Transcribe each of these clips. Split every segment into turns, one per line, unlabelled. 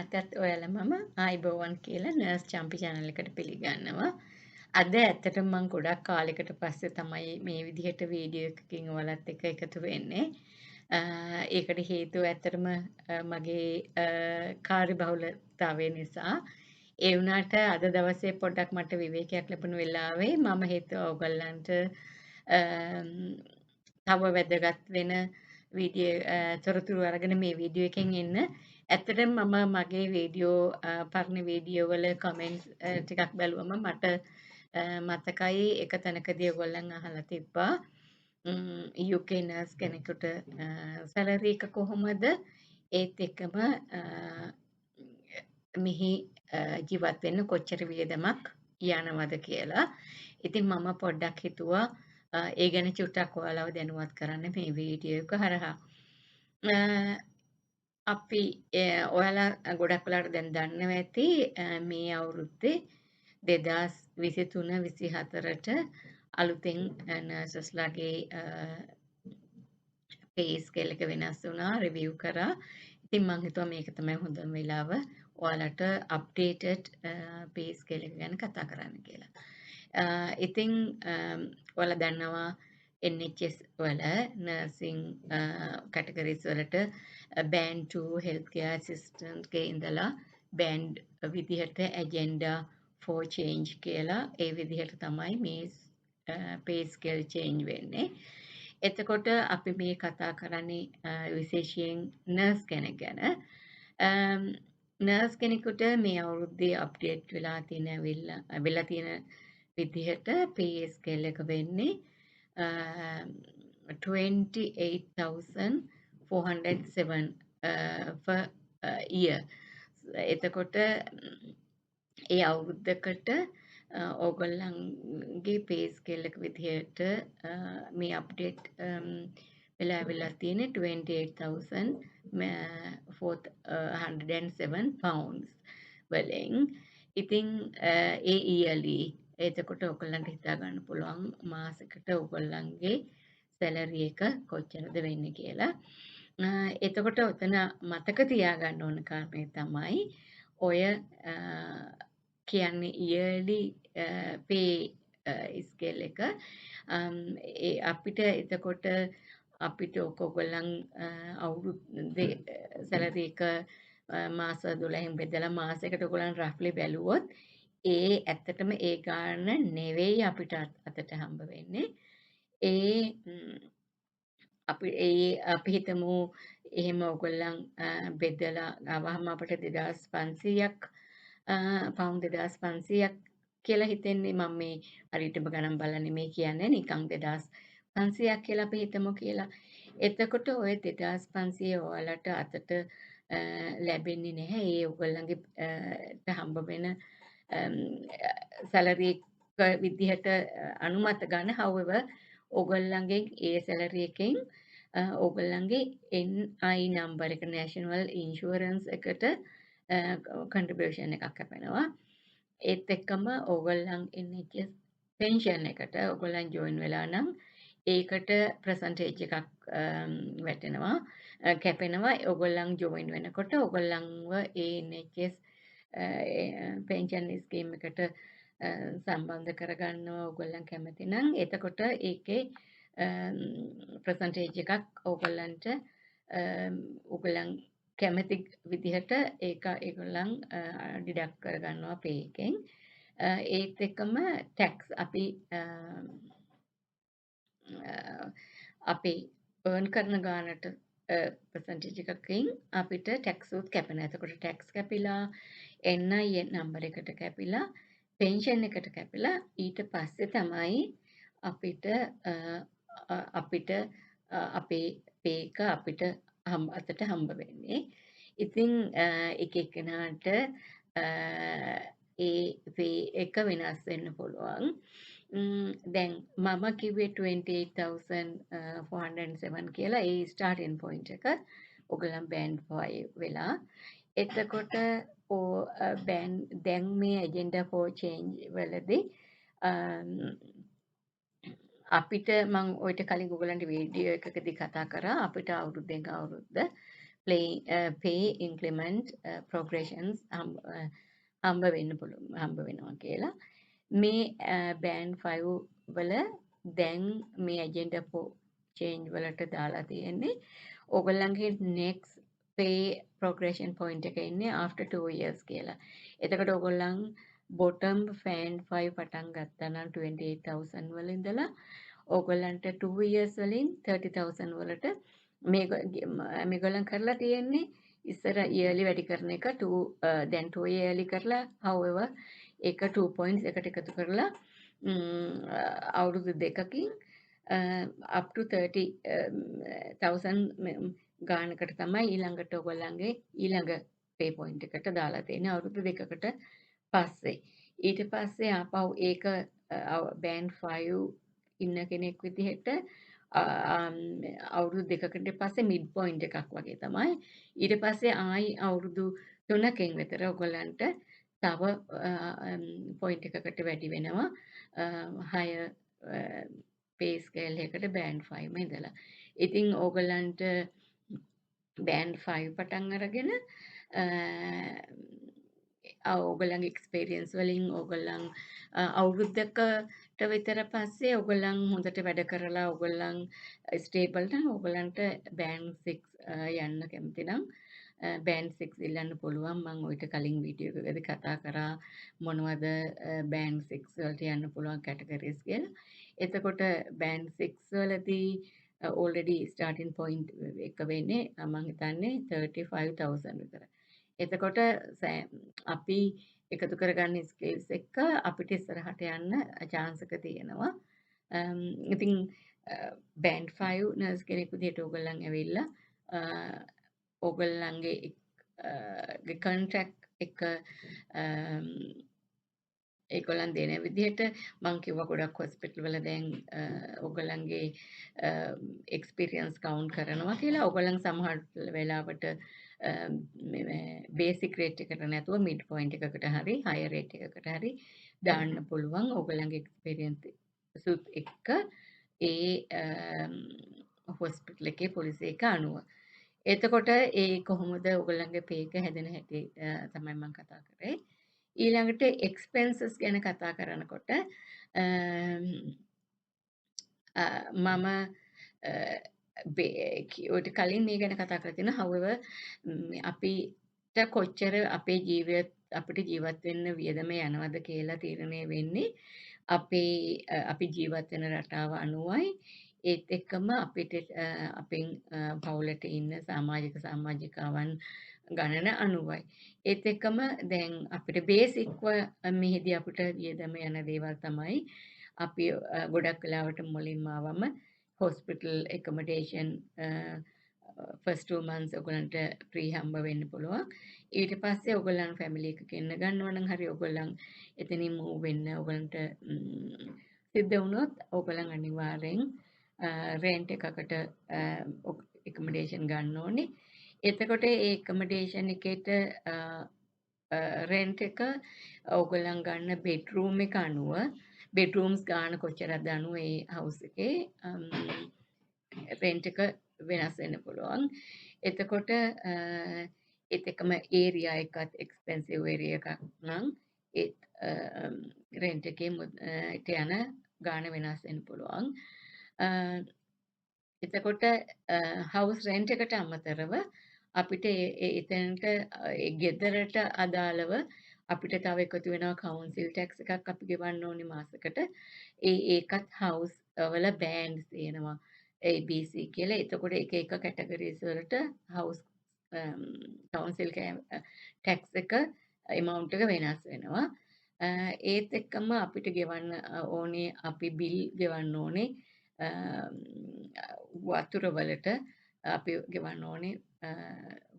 අදත් ඔයාලා මම ආයිබෝවන් කියලා නර්ස් චම්පි channel එකට පිළිගන්නවා. අද ඇත්තටම මම ගොඩක් කාලෙකට පස්සේ තමයි මේ විදිහට වීඩියෝ එකකින් ඔයාලත් එක්ක එකතු වෙන්නේ. ඒකට හේතුව ඇත්තටම මගේ කාර්යබහුලතාවය නිසා. ඒ වුණාට අද දවසේ පොඩ්ඩක් මට විවේකයක් ලැබුණු වෙලාවේ මම හිතුවා ඔයගොල්ලන්ට තව වැදගත් වෙන තොරතුරු අරගෙන මේ වීඩියෝ එකෙන් එන්න. ඇත්තටම මම මගේ පරණ වීඩියෝ වල කමෙන්ට්ස් ටිකක් බැලුවම මට මතකයි එක තැනකදී ඔයගොල්ලන් අහලා තිබ්බා UK නර්ස් කෙනෙකුට සැලරි එක කොහොමද ඒත් එක්කම මෙහි ජීවත් වෙන්න කොච්චර වියදමක් යනවද කියලා. ඉතින් මම පොඩ්ඩක් හිතුවා ඒ ගැන චුට්ටක් ඔයාලව දැනුවත් කරන්න මේ වීඩියෝ එක හරහා. අපි ඔයාලා ගොඩක් වෙලාවට දැන් දන්නවා ඇති මේ අවුරුද්දේ 2023-24ට අලුතෙන් නර්සස්ලාගේ පේ ස්කේල් එක වෙනස් වුණා රිවිව් කරා. ඉතින් මම හිතුවා මේක තමයි හොඳම වෙලාව ඔයාලට අප්ඩේටඩ් පේ ස්කේල් එක ගැන කතා කරන්න කියලා. ඉතින් ඔයාලා දන්නවා NHS වල නර්සිං කැටගරිස් වලට බෑන්ඩ් 2 හෙල්ත් කෙයාර් ඇසිස්ටන්ට් ගේ ඉඳලා බෑන්ඩ් විදිහට ඇජෙන්ඩා for change කියලා ඒ විදිහට තමයි මේ පේ ස්කේල් චේන්ජ් වෙන්නේ. එතකොට අපි මේ කතා කරන්නේ විශේෂයෙන් නර්ස් කෙනෙක් ගැන. නර්ස් කෙනෙකුට මේ අවුරුද්දේ අප්ඩේට් වෙලා තියෙන විදිහට පේ ස්කේල් එක වෙන්නේ 28,407 per year. එතකොට ඒ අවුරුද්දකට ඕගොල්ලන්ගේ පේ ස්කේල් එක විදිහට මේ අප්ඩේට් වෙලා තියෙන්නේ 28,407 pounds වලින්. ඉතින් ඒ ඊයර්ලි එතකොට ඔයගොල්ලන්ට හිතා ගන්න පුළුවන් මාසෙකට ඔයගොල්ලන්ගේ සැලරි එක කොච්චරද වෙන්නේ කියලා. එතකොට ඔතන මතක තියාගන්න ඕන කාරණේ තමයි ඔය කියන්නේ ඊයර්ලි පේ ස්කේල් එක. අපිට එතකොට අපිට ඔයගොල්ලන් අවුරුද්දේ සැලරි එක මාස 12න් බෙදලා මාසෙකට ඔයගොල්ලන් රෆ්ලි බැලුවොත් ඇත්තටම ඒ ගාන නෙවෙයි අපිට අතට හම්බ වෙන්නේ. අපි හිතමු එහෙම ඔයගොල්ලන් බෙදලා ආවහම අපිට 2500ක් පවුන්ඩ් 2500ක් කියලා හිතෙන්නේ. මම මේ හරියටම ගණන් බලලා නෙමෙයි කියන්නේ නිකන් 2500ක් කියලා අපි හිතමු කියලා. එතකොට ওই 2500 ඔයාලට අතට ලැබෙන්නේ නැහැ. ඒ ඔයගොල්ලන්ගේ හම්බ වෙන සැලරි එක විදිහට අනුමත ගන්න. however ඔයගොල්ලන්ගේ ඒ සැලරි එකෙන් ඔයගොල්ලන්ගේ NI නම්බර් එක national insurance එකට contribution එකක් කැපෙනවා. ඒත් එක්කම ඔයගොල්ලන් NHS pension එකට ඔයගොල්ලන් join වෙලා නම් ඒකට percentage එකක් වැටෙනවා කැපෙනවා. ඔයගොල්ලන් join වෙනකොට ඔයගොල්ලන්ව ඒ NHS pension scheme එකට සම්බන්ධ කරගන්නවා ඔයගොල්ලන් කැමති නම්. එතකොට ඒකේ percentage එකක් ඔයගොල්ලන්ට ඔයගොල්ලන් කැමති විදිහට ඒගොල්ලන් ඩිඩක්ට් කරගන්නවා පේ එකෙන්. ඒත් එක්කම ටැක්ස් අපි earn කරන ගානට percentage එකකින් අපිට ටැක්ස් උත් කැපෙනවා. එතකොට ටැක්ස් කැපිලා NI නම්බර් එකට කැපිලා පෙන්ෂන් එකට කැපිලා ඊට පස්සේ තමයි අපිට අපේ පේ එක අපිට අතට හම්බ වෙන්නේ. ඉතින් එක එක්කෙනාට ඒ පේ එක වෙනස් වෙන්න පුළුවන්. දැන් මම කිව්වේ 28,407 කියලා ඒ ස්ටාර්ටින් පොයින්ට් එක. ඔයගොල්ලන් බෑන්ඩ් 5 වෙලා. එතකොට දැන් මේ ඇජෙන්ඩා for change වලදී අපිට මම ඔයිට කලින් ඔයගලන්ට වීඩියෝ එකකදී කතා කරා අපිට අවුරුද්දෙන් අවුරුද්ද pay increment progressions හම්බ වෙන්න පුළුවන් හම්බ වෙනවා කියලා මේ බෑන්ඩ් 5 වල දැන් මේ ඇජෙන්ඩා චේන්ජ් වලට දාලා තියෙන්නේ ඕගොල්ලන්ගේ next pay progression point එක ඉන්නේ after 2 years කියලා. එතකොට ඕගොල්ලන් bottom band 5 පටන් ගත්තා නම් 28000 වල ඉඳලා ඕගොල්ලන්ට 2 years වලින් 30000 වලට මේගොල්ලන් කරලා තියෙන්නේ ඉස්සර yearly වැඩි කරන එක දැන් 2 yearly කරලා however ඒක 2 points එකට එකතු කරලා අවුරුදු දෙකකින් up to 30,000 ගානකට තමයි ඊළඟට ඔයගොල්ලන්ගේ ඊළඟ pay point එකට දාලා තියෙන්නේ අවුරුදු දෙකකට පස්සේ. ඊට පස්සේ ආපහු ඒක band 5 ඉන්න කෙනෙක් විදිහට අවුරුදු දෙකකට පස්සේ mid point එකක් වගේ තමයි. ඊට පස්සේ ආයි අවුරුදු 3කින් විතර ඔයගොල්ලන්ට තව point එකකට වැඩි වෙනවා higher pay scale එකකට band 5 ඉඳලා. ඉතින් ඕගොල්ලන්ට band 5 පටන් අරගෙන ඕගොල්ලන්ගේ එක්ස්පීරියන්ස් වලින් ඕගොල්ලන් අවුරුද්දකට විතර පස්සේ ඕගොල්ලන් හොඳට වැඩ කරලා ඕගොල්ලන් ස්ටේබල් නම් ඕගොල්ලන්ට band 6 යන්න කැමති නම් band 6 ඉල්ලන්න පුළුවන්. මම ඔයිට කලින් වීඩියෝ එකකදී කතා කරා මොනවද band 6 වලට යන්න පුළුවන් කැටගරිස් කියලා. එතකොට band 6 වලදී already starting point එක වෙන්නේ මම හිතන්නේ 35000 විතර. එතකොට අපි එකතු කරගන්න ස්කිල්ස් එක්ක අපිට ඉස්සරහට යන්න chance එක තියෙනවා. ඉතින් band 5 නර්ස් කෙනෙක් විදිහට ඕගොල්ලන් ඇවිල්ලා ඕගොල්ලන්ගේ contract එක ඒගොල්ලන් දෙන විදිහට මම කිව්වා ගොඩක් හොස්පිටල් වල දැන් ඕගොල්ලන්ගේ එක්ස්පීරියන්ස් කවුන්ට් කරනවා කියලා. ඕගොල්ලන් සමහර වෙලාවට බේසික් රේට් එකට නැතුව මිඩ් පොයින්ට් එකකට හරි හයර් රේට් එකකට හරි දාන්න පුළුවන් ඕගොල්ලන්ගේ එක්ස්පීරියන්ස් සුත් එක්ක ඒ හොස්පිටල් එකේ පොලිසි එක අනුව. එතකොට ඒ කොහොමද ඕගොල්ලන්ගේ පේ එක හැදෙන හැටි තමයි මම කතා කරේ. ඊළඟට එක්ස්පෙන්සස් ගැන කතා කරනකොට මම ඔයිට කලින් මේ ගැන කතා කරලා තියෙනවා. however අපිට කොච්චර අපිට ජීවත් වෙන්න වියදම යනවද කියලා තීරණය වෙන්නේ අපි ජීවත් වෙන රටාව අනුවයි. ඒත් එක්කම අපිට අපෙන් පවුලට ඉන්න සමාජිකාවන් ගණන අනුවයි. ඒත් එක්කම දැන් අපිට බේසික්ව මෙහිදී අපිට වියදම යන දේවල් තමයි අපි ගොඩක් වෙලාවට මුලින්ම ආවම hospital accommodation first 2 months ඔයගලන්ට free හම්බ වෙන්න පුළුවන්. ඊට පස්සේ ඔයගලන් family එකකින් ගන්නවා නම් හරි ඔයගලන් එතනින් move වෙන්න ඔයගලන්ට සිද්ධ වුණොත් ඔයගලන් අනිවාර්යෙන් rent එකකට accommodation ගන්න ඕනේ. එතකොට ඒ accommodation එකට rent එක ඔයගලන් ගන්න bedroom එක අනුව bedrooms ගාන කොච්චරද අනුව ඒ house එකේ rent එක වෙනස් වෙන්න පුළුවන්. එතකොට ඒත් එකම area එකත් expensive area එකක් නම් ඒත් rent එකේ යන ගාන වෙනස් වෙන්න පුළුවන්. එතකොට house rent එකට අමතරව අපිට එතනට ගෙදරට අදාළව අපිට තව එකතු වෙනවා council tax එකක් අපි ගෙවන්න ඕනේ මාසෙකට. ඒකත් house වල bands තියෙනවා. ABC කියලා. එතකොට එක එක categories වලට house council tax එක amount එක වෙනස් වෙනවා. ඒත් එක්කම අපිට ගෙවන්න ඕනේ අපි bill ගෙවන්න ඕනේ වතුර වලට අපි ගෙවන්න ඕනේ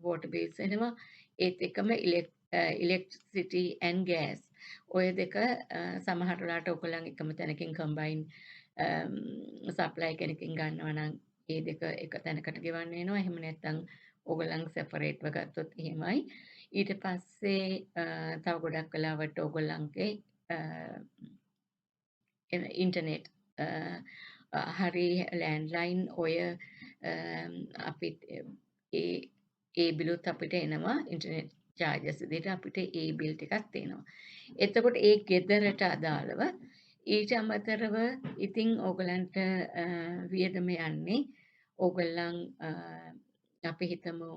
water bills වෙනවා. ඒත් එක්කම electricity and gas ඔය දෙක සමහර වෙලාවට ඔයගොල්ලන් එකම තැනකින් combine supply කෙනකින් ගන්නවා නම් ඒ දෙක එක තැනකට ගෙවන්න වෙනවා. එහෙම නැත්නම් ඔයගොල්ලන් separate ව ගත්තොත් එහෙමයි. ඊට පස්සේ තව ගොඩක් වෙලාවට ඔයගොල්ලන්ගේ ඉන්ටර්නෙට් හරි ලෑන්ඩ්ලයින් ඔය අපිට ඒ බිලුත් අපිට එනවා ඉන්ටර්නෙට් චාර්ජස් විදිහට අපිට ඒ බිල් ටිකක් තියෙනවා. එතකොට ඒ ගෙදරට අදාළව ඊට අමතරව ඉතින් ඕගලන්ට වියදම යන්නේ ඕගොල්ලන් අපි හිතමු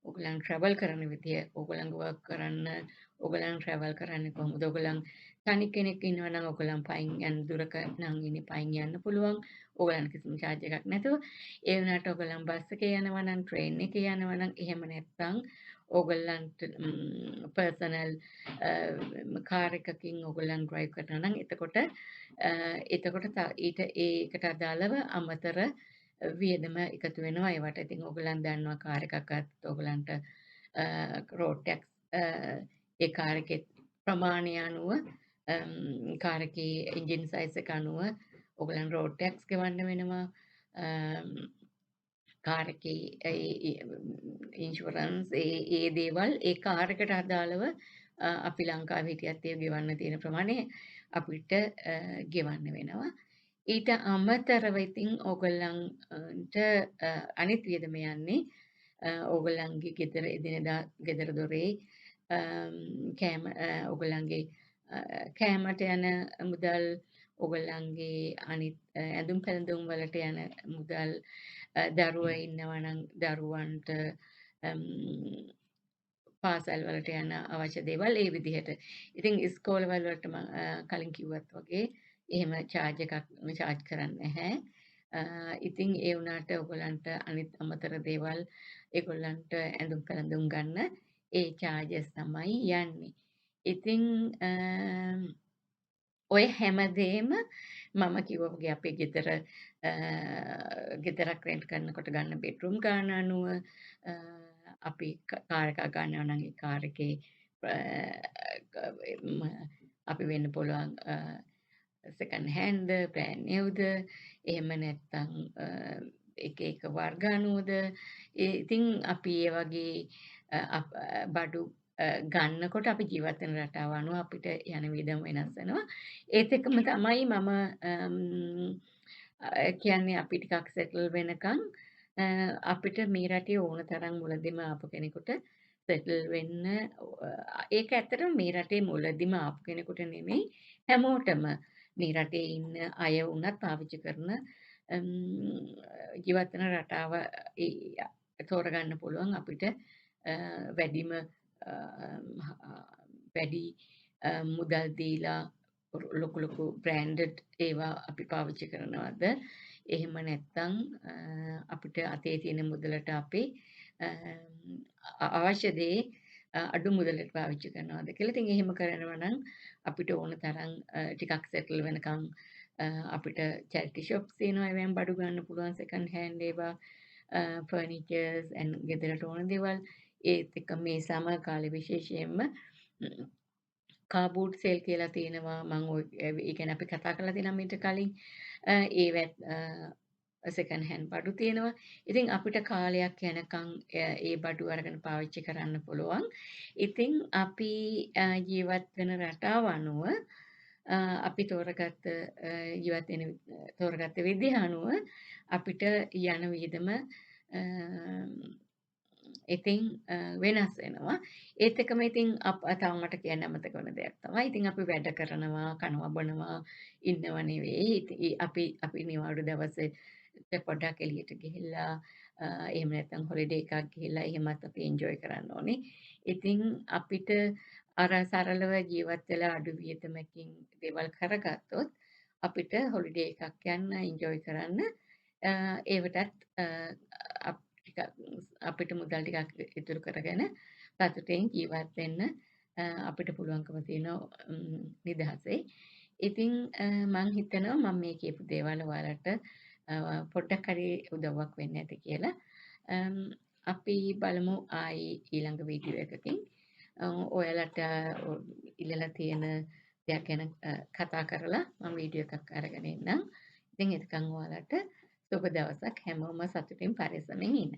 ඕගොල්ලන් ට්‍රැවල් කරන විදිය ඕගොල්ලන්ගේ වර්ක් කරන්න ඕගොල්ලන් ට්‍රැවල් කරන්නේ කොහොමද ඕගොල්ලන් තනි කෙනෙක් ඉන්නවා නම් ඕගොල්ලන් පයින් යන දුරක නම් ඉන්නේ පයින් යන්න පුළුවන් ඕගොල්ලන් කිසිම charge එකක් නැතුව ඒ වුණාට ඕගොල්ලන් බස් එකේ යනවා නම් ට්‍රේන් එකේ යනවා නම් එහෙම නැත්නම් ඕගොල්ලන්ට පර්සනල් කාර් එකකින් ඕගොල්ලන් ඩ්‍රයිව් කරනවා නම් එතකොට ඊට ඒකට අදාළව අමතර වියදම එකතු වෙනවා ඒවට. ඉතින් ඕගොල්ලන් දන්නවා කාර් එකක් ගත්තොත් ඕගොල්ලන්ට රෝඩ් ටැක්ස් ඒ කාර් එකේ ප්‍රමාණය අනුව කාර් එකේ එන්ජින් සයිස් එක අනුව ඕගොල්ලන් රෝඩ් ටැක්ස් ගෙවන්න වෙනවා. කාර් එකේ ඉන්ෂුරන්ස් ඒ දේවල් ඒ කාර් එකට අදාළව අපි ලංකාවේ හිටියත් ඒ ගෙවන්න තියෙන ප්‍රමාණය අපිට ගෙවන්න වෙනවා. ඊට අමතරව ඉතින් ඕගොල්ලන්ට අනිත් වියදම යන්නේ ඕගොල්ලන්ගේ ගෙදර එදිනෙදා ගෙදර දොරේ කෑම ඕගොල්ලන්ගේ කෑමට යන මුදල් ඕගොල්ලන්ගේ අනිත් ඇඳුම් පැළඳුම් වලට යන මුදල් දරුවෝ ඉන්නවා නම් දරුවන්ට පාසල් වලට යන අවශ්‍ය දේවල් ඒ විදිහට. ඉතින් ඉස්කෝලවල වලට කලින් කිව්වත් වගේ එහෙම charge කරන්නේ නැහැ. ඉතින් ඒ වුණාට ඔයගලන්ට අනිත් අමතර දේවල් ඒගොල්ලන්ට ඇඳුම් පැළඳුම් ගන්න ඒ charges තමයි යන්නේ. ඉතින් ඔය හැමදේම මම කිව්වා වගේ අපේ ගෙදරක් රෙන්ට් කරනකොට ගන්න බෙඩ්රූම් ගාන අනුව අපි කාර් එකක් ගන්නවා නම් ඒ කාර් එකේ අපි වෙන්න පුළුවන් සෙකන්ඩ් හෑන්ඩ්ද බ්‍රෑන්ඩ් නිව්ද එහෙම නැත්නම් එක වර්ග අනුවද ඉතින් අපි ඒ වගේ බඩු ගන්නකොට අපි ජීවත් වෙන රටාව අනුව අපිට යන වියදම වෙනස් වෙනවා. ඒත් එක්කම තමයි මම කියන්නේ අපි ටිකක් සෙටල් වෙනකන් අපිට මේ රටේ ඕන තරම් මුලදීම ආපු කෙනෙකුට සෙටල් වෙන්න ඒක ඇත්තටම මේ රටේ මුලදීම ආපු කෙනෙකුට නෙමෙයි හැමෝටම මේ රටේ ඉන්න අය වුණත් පාවිච්චි කරන ජීවත් වෙන රටාව තෝරගන්න පුළුවන් අපිට වැඩිම වැඩි මුදල් දීලා ලොකු බ්‍රෑන්ඩඩ් ඒවා අපි පාවිච්චි කරනවද එහෙම නැත්නම් අපිට අතේ තියෙන මුදලට අපි අවශ්‍ය දේ අඩු මුදලට පාවිච්චි කරනවද කියලා. ඉතින් එහෙම කරනවා නම් අපිට ඕන තරම් ටිකක් සෙටල් වෙනකම් අපිට චැරිටි shops තියෙනවා ඒවෙන් බඩු ගන්න පුළුවන් සෙකන්ඩ් හෑන්ඩ් ඒවා ෆර්නිචර්ස් and ගෙදරට ඕන දේවල් ඒත් එක්ක මේ සමර් කාලේ විශේෂයෙන්ම කාබූට් සේල් කියලා තියෙනවා මම ඒ කියන්නේ අපි කතා කරලා තියෙනවා මීට කලින් ඒවත් සෙකන්ඩ් හෑන්ඩ් බඩු තියෙනවා. ඉතින් අපිට කාලයක් යනකම් ඒ බඩු අරගෙන පාවිච්චි කරන්න පුළුවන්. ඉතින් අපි ජීවත් වෙන රටාව අනුව අපි තෝරගත්ත විදිහ අනුව අපිට යන වියදම ඉතින් වෙනස් වෙනවා. ඒත් එකම ඉතින් තව මට කියන්න අමතක වෙන දෙයක් තමයි. ඉතින් අපි වැඩ කරනවා, කනවා බොනවා ඉන්නව නෙවෙයි. අපි නිවාඩු දවසේ පොඩ්ඩක් එළියට ගිහිල්ලා එහෙම නැත්නම් හොලිඩේ එකක් ගිහිල්ලා එහෙමත් අපි එන්ජොයි කරන්න ඕනේ. ඉතින් අපිට අර සරලව ජීවත් වෙලා අඩු වියදමකින් දේවල් කරගත්තොත් අපිට හොලිඩේ එකක් යන්න එන්ජොයි කරන්න ඒවටත් අපිට මුදල් ටිකක් ඉතුරු කරගෙන සතුටින් ජීවත් වෙන්න අපිට පුළුවන්කම තියෙනවා නිදහසේ. ඉතින් මම හිතනවා මම මේ කියපු දේවල් ඔයාලට පොඩ්ඩක් හරි උදව්වක් වෙන්න ඇති කියලා. අපි බලමු ආයි ඊළඟ වීඩියෝ එකකින් ඔයාලට ඉල්ලලා තියෙන දෙයක් ගැන කතා කරලා මම වීඩියෝ එකක් අරගෙන එන්නම්. ඉතින් එතකන් ඔයාලට සුබ දවසක් හැමෝම සතුටින් පරිස්සමෙන් ඉන්න.